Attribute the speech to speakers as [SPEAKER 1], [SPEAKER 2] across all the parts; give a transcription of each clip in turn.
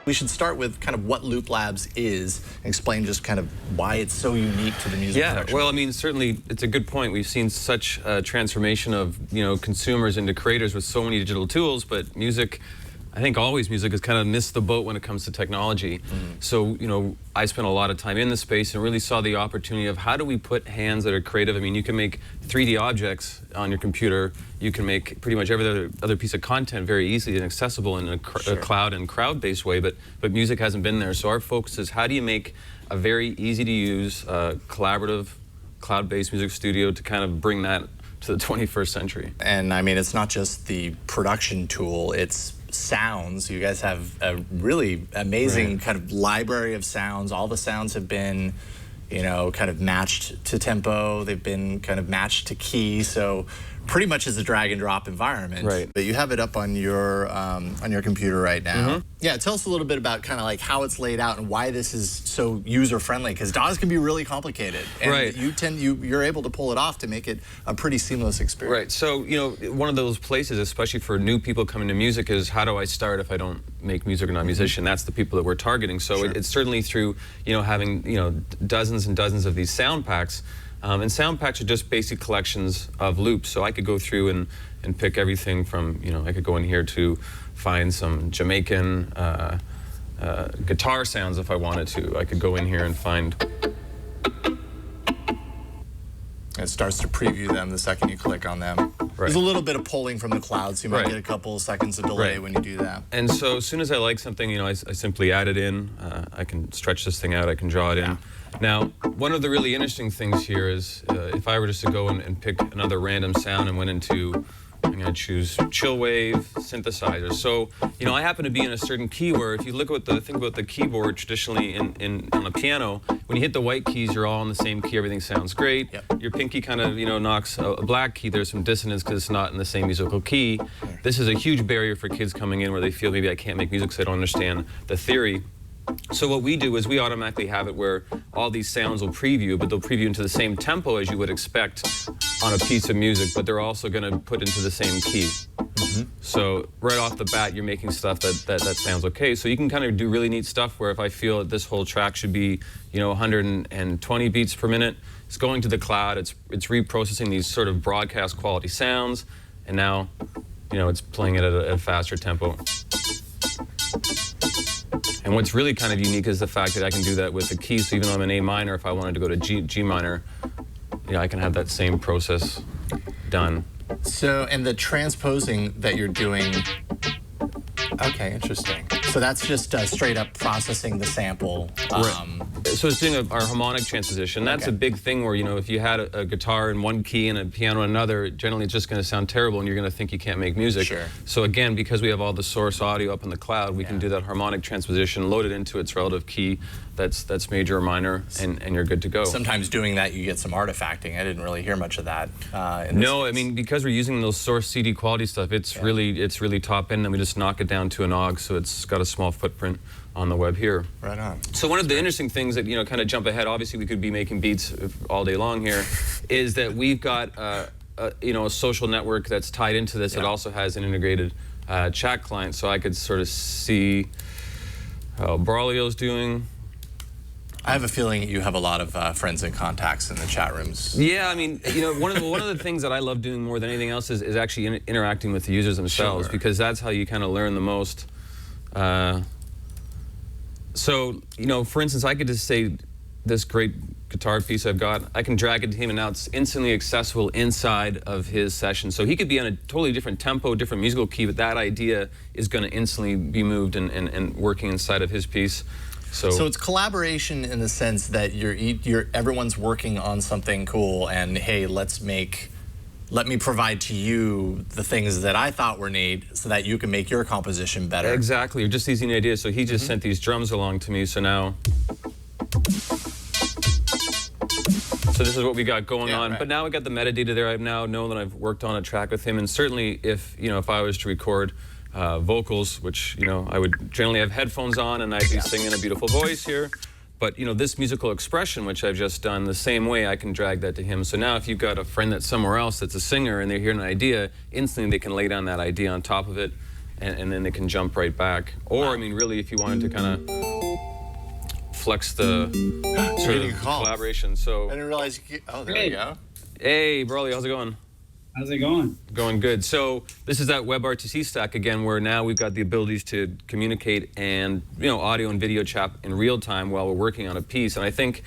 [SPEAKER 1] We should start with kind of what Looplabs is, explain just kind of why it's so unique to the music production.
[SPEAKER 2] Well, I mean, certainly it's a good point. We've seen such a transformation of, consumers into creators with so many digital tools, but music, I think always music has kind of missed the boat when it comes to technology. So, I spent a lot of time in the space and really saw the opportunity of how do we put hands that are creative. I mean, you can make 3D objects on your computer. You can make pretty much every other piece of content very easily and accessible in a cloud and crowd-based way, but music hasn't been there. So our focus is how do you make a very easy-to-use, collaborative, cloud-based music studio to kind of bring that to the 21st century.
[SPEAKER 1] And I mean, it's not just the production tool, it's sounds. You guys have a really amazing kind of library of sounds. All the sounds have been, kind of matched to tempo. They've been kind of matched to key. So pretty much is a drag and drop environment.
[SPEAKER 2] Right.
[SPEAKER 1] But you have it up on your computer right now. Yeah, tell us a little bit about kind of like how it's laid out and why this is so user friendly, because DAWs can be really complicated. And you're able to pull it off to make it a pretty seamless experience.
[SPEAKER 2] Right. So, one of those places, especially for new people coming to music, is how do I start if I don't make music or not a musician? That's the people that we're targeting. So it's certainly through, having, dozens and dozens of these sound packs. And sound packs are just basic collections of loops. So I could go through and pick everything from, I could go in here to find some Jamaican guitar sounds if I wanted to. I could go in here and find...
[SPEAKER 1] It starts to preview them the second you click on them. There's a little bit of pulling from the cloud, so you might get a couple seconds of delay when you do that.
[SPEAKER 2] And so as soon as I like something, I simply add it in. I can stretch this thing out, I can draw it in. Now, one of the really interesting things here is if I were just to go and pick another random sound and went into, I'm going to choose Chillwave Synthesizer. So, I happen to be in a certain key where if you look at think about the keyboard traditionally on a piano, when you hit the white keys, you're all in the same key, everything sounds great. Your pinky kind of, knocks a black key, there's some dissonance because it's not in the same musical key. This is a huge barrier for kids coming in where they feel maybe I can't make music because I don't understand the theory. So what we do is we automatically have it where all these sounds will preview, but they'll preview into the same tempo as you would expect on a piece of music, but they're also going to put into the same key. So right off the bat, you're making stuff that sounds okay. So you can kind of do really neat stuff where if I feel that this whole track should be, 120 beats per minute, it's going to the cloud, it's reprocessing these sort of broadcast quality sounds, and now, it's playing it at a faster tempo. And what's really kind of unique is the fact that I can do that with the keys. So even though I'm in A minor, if I wanted to go to G minor, I can have that same process done.
[SPEAKER 1] So, and the transposing that you're doing, okay, interesting. So that's just straight up processing the sample.
[SPEAKER 2] So it's doing our harmonic transposition. That's a big thing where, if you had a guitar in one key and a piano in another, generally it's just going to sound terrible and you're going to think you can't make music. So again, because we have all the source audio up in the cloud, we can do that harmonic transposition, load it into its relative key, that's major or minor, and you're good to go.
[SPEAKER 1] Sometimes doing that, you get some artifacting. I didn't really hear much of that.
[SPEAKER 2] No, I mean, because we're using those source CD quality stuff, it's really top end, and we just knock it down to an OGG, so it's got a small footprint on the web here.
[SPEAKER 1] Right on.
[SPEAKER 2] So one of the interesting things that, kind of jump ahead, obviously we could be making beats all day long here, is that we've got, a social network that's tied into this that also has an integrated chat client, so I could sort of see how Braulio's doing.
[SPEAKER 1] I have a feeling you have a lot of friends and contacts in the chat rooms.
[SPEAKER 2] Yeah, I mean, one of the things that I love doing more than anything else is actually interacting with the users themselves, because that's how you kind of learn the most. So, for instance, I could just say this great guitar piece I've got, I can drag it to him and now it's instantly accessible inside of his session. So he could be on a totally different tempo, different musical key, but that idea is going to instantly be moved and working inside of his piece. So
[SPEAKER 1] it's collaboration in the sense that everyone's working on something cool, and hey, let me provide to you the things that I thought were neat so that you can make your composition better.
[SPEAKER 2] Exactly, just these neat ideas. So he just sent these drums along to me, so now... So this is what we got going on, but now we got the metadata there. I now know that I've worked on a track with him, and certainly if I was to record vocals, which I would generally have headphones on and I'd be singing a beautiful voice here, but this musical expression which I've just done, the same way I can drag that to him. So now if you've got a friend that's somewhere else that's a singer and they're hearing an idea, instantly they can lay down that idea on top of it and then they can jump right back. Or, I mean, really, if you wanted to kind of flex the sort of collaboration. So,
[SPEAKER 1] I didn't realize you could, oh, there we go.
[SPEAKER 2] Hey, Broly, how's it going?
[SPEAKER 3] How's it going?
[SPEAKER 2] Going good. So this is that WebRTC stack again, where now we've got the abilities to communicate and, you know, audio and video chat in real time while we're working on a piece. And I think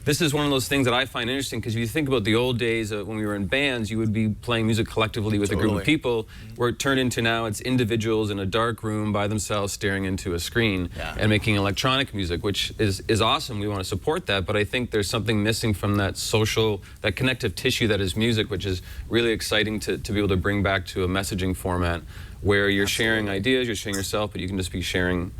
[SPEAKER 2] this is one of those things that I find interesting, because if you think about the old days when we were in bands, you would be playing music collectively with a group of people, where it turned into now it's individuals in a dark room by themselves staring into a screen and making electronic music, which is awesome. We want to support that, but I think there's something missing from that social, that connective tissue that is music, which is really exciting to be able to bring back to a messaging format where you're sharing ideas, you're sharing yourself, but you can just be sharing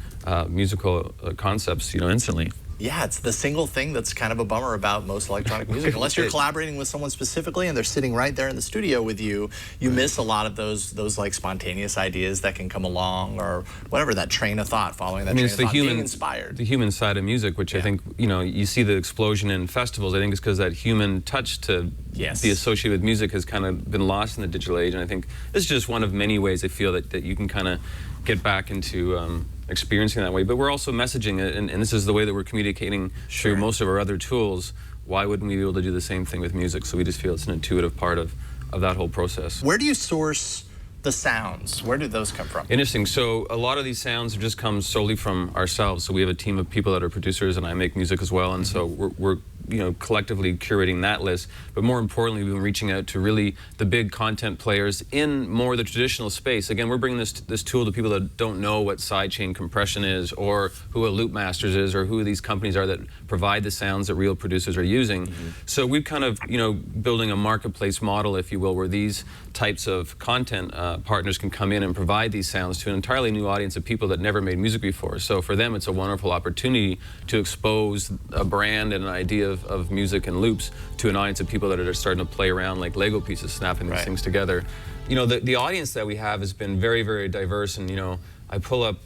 [SPEAKER 2] musical concepts, you know, instantly.
[SPEAKER 1] Yeah, it's the single thing that's kind of a bummer about most electronic music. Unless you're collaborating with someone specifically and they're sitting right there in the studio with you, you miss a lot of those like spontaneous ideas that can come along, or whatever, that train of thought, following that train of thought, being inspired.
[SPEAKER 2] The human side of music, which I think, you know, you see the explosion in festivals. I think it's because that human touch to be associated with music has kind of been lost in the digital age. And I think this is just one of many ways I feel that you can kind of get back into experiencing that way. But we're also messaging it, and this is the way that we're communicating through most of our other tools. Why wouldn't we be able to do the same thing with music? So we just feel it's an intuitive part of that whole process.
[SPEAKER 1] Where do you source the sounds? Where do those come from?
[SPEAKER 2] Interesting. So a lot of these sounds just come solely from ourselves. So we have a team of people that are producers, and I make music as well. And so we're you know, collectively curating that list. But more importantly, we've been reaching out to really the big content players in more the traditional space. Again, we're bringing this tool to people that don't know what sidechain compression is, or who a Loop Masters is, or who these companies are that provide the sounds that real producers are using. So we've kind of, you know, building a marketplace model, if you will, where these types of content partners can come in and provide these sounds to an entirely new audience of people that never made music before. So for them, it's a wonderful opportunity to expose a brand and an idea of music and loops to an audience of people that are just starting to play around like Lego pieces, snapping these things together. You know, the audience that we have has been very, very diverse. And, you know, I pull up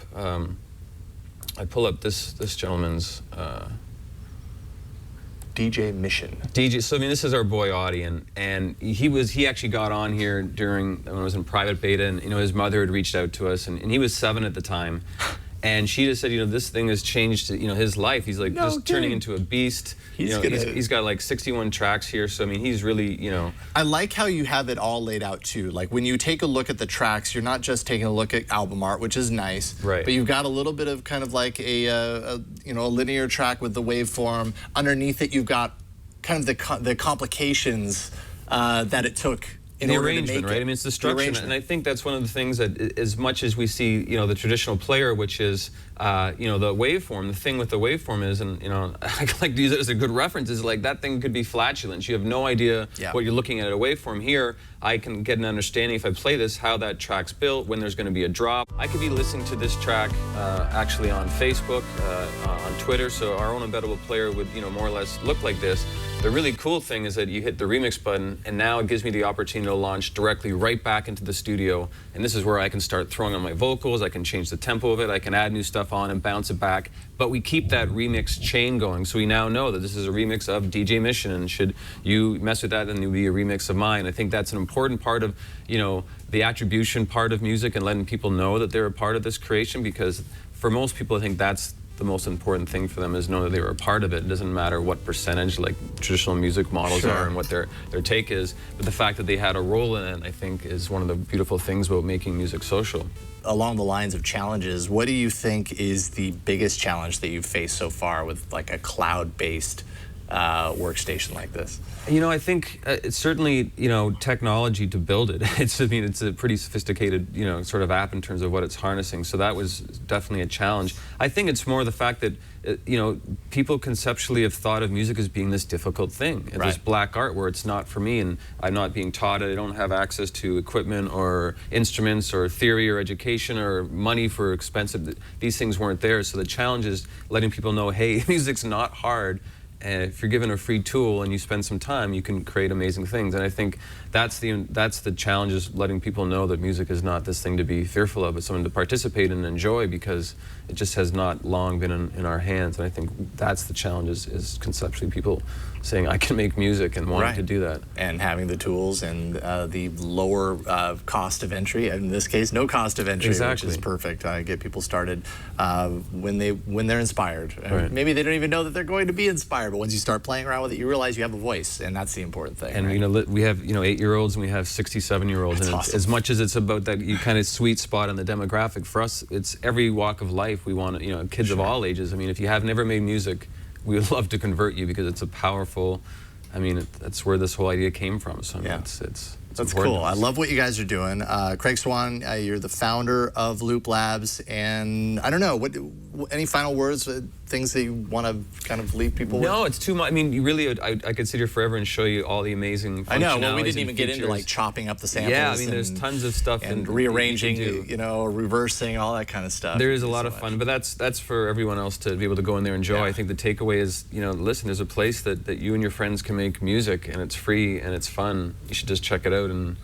[SPEAKER 2] this gentleman's
[SPEAKER 1] DJ Mission.
[SPEAKER 2] So I mean, this is our boy Audie, and he actually got on here during when I was in private beta, and, you know, his mother had reached out to us, and he was 7 at the time, and she just said, you know, this thing has changed, you know, his life. He's like just turning into a beast. He's got like 61 tracks here, so I mean, he's really, you know.
[SPEAKER 1] I like how you have it all laid out too. Like when you take a look at the tracks, you're not just taking a look at album art, which is nice, but you've got a little bit of kind of like a you know, a linear track with the waveform. Underneath it, you've got kind of the complications that it took in
[SPEAKER 2] the
[SPEAKER 1] order
[SPEAKER 2] arrangement,
[SPEAKER 1] to make
[SPEAKER 2] right?
[SPEAKER 1] it.
[SPEAKER 2] I mean, it's the structure, and I think that's one of the things that, as much as we see, you know, the traditional player, which is, you know, the waveform. The thing with the waveform is, and, you know, I like to use it as a good reference, is like that thing could be flatulent. You have no idea what you're looking at a waveform. Here, I can get an understanding if I play this how that track's built, when there's going to be a drop. I could be listening to this track actually on Facebook, on Twitter, so our own embeddable player would, you know, more or less look like this. The really cool thing is that you hit the remix button, and now it gives me the opportunity to launch directly right back into the studio. And this is where I can start throwing on my vocals, I can change the tempo of it, I can add new stuff on and bounce it back. But we keep that remix chain going, so we now know that this is a remix of DJ Mission, and should you mess with that, then it'll be a remix of mine. I think that's an important part of, you know, the attribution part of music, and letting people know that they're a part of this creation, because for most people, I think that's the most important thing for them, is know that they were a part of it. It doesn't matter what percentage like traditional music models are and what their take is, but the fact that they had a role in it, I think, is one of the beautiful things about making music social.
[SPEAKER 1] Along the lines of challenges, what do you think is the biggest challenge that you've faced so far with like a cloud-based workstation like this?
[SPEAKER 2] You know, I think it's certainly, you know, technology to build it. I mean, it's a pretty sophisticated, you know, sort of app in terms of what it's harnessing. So that was definitely a challenge. I think it's more the fact that, you know, people conceptually have thought of music as being this difficult thing, this black art where it's not for me, and I'm not being taught it. I don't have access to equipment or instruments or theory or education or money for expensive. These things weren't there. So the challenge is letting people know, hey, music's not hard. And if you're given a free tool and you spend some time, you can create amazing things. And I think that's the challenge, is letting people know that music is not this thing to be fearful of, but something to participate in and enjoy, because it just has not long been in our hands. And I think that's the challenge, is conceptually people saying I can make music and wanting to do that.
[SPEAKER 1] And having the tools and the lower cost of entry, in this case, no cost of entry, which is perfect. Get people started when they're inspired. Maybe they don't even know that they're going to be inspired, but once you start playing around with it, you realize you have a voice, and that's the important thing.
[SPEAKER 2] And you know, we have 8-year-olds and we have 67-year-olds, and
[SPEAKER 1] awesome.
[SPEAKER 2] As much as it's about that kind of sweet spot on the demographic, for us, it's every walk of life. We want kids of all ages. I mean, if you have never made music, we would love to convert you because it's a powerful. I mean, that's where this whole idea came from. So I mean,
[SPEAKER 1] that's cool. I love what you guys are doing. Craig Swan, you're the founder of Looplabs, and I don't know, any final words, things that you want to kind of leave people with?
[SPEAKER 2] No, it's too much. I mean, you really, I could sit here forever and show you all the amazing functionalities.
[SPEAKER 1] I know. Well, we didn't even get into like chopping up the samples.
[SPEAKER 2] Yeah, I mean, there's tons of stuff
[SPEAKER 1] and rearranging, reversing, all that kind of stuff.
[SPEAKER 2] There is a lot of fun, but that's for everyone else to be able to go in there and enjoy. I think the takeaway is, listen, there's a place that you and your friends can make music, and it's free and it's fun. You should just check it out and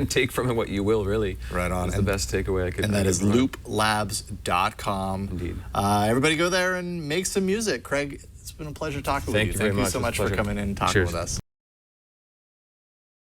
[SPEAKER 2] take from it what you will, really.
[SPEAKER 1] Right on.
[SPEAKER 2] That's the best takeaway I could.
[SPEAKER 1] And that is looplabs.com.
[SPEAKER 2] Indeed.
[SPEAKER 1] Everybody go there and make some music. Craig, it's been a pleasure talking with you.
[SPEAKER 2] Thank you very much.
[SPEAKER 1] Thank you so much for coming in and talking with us.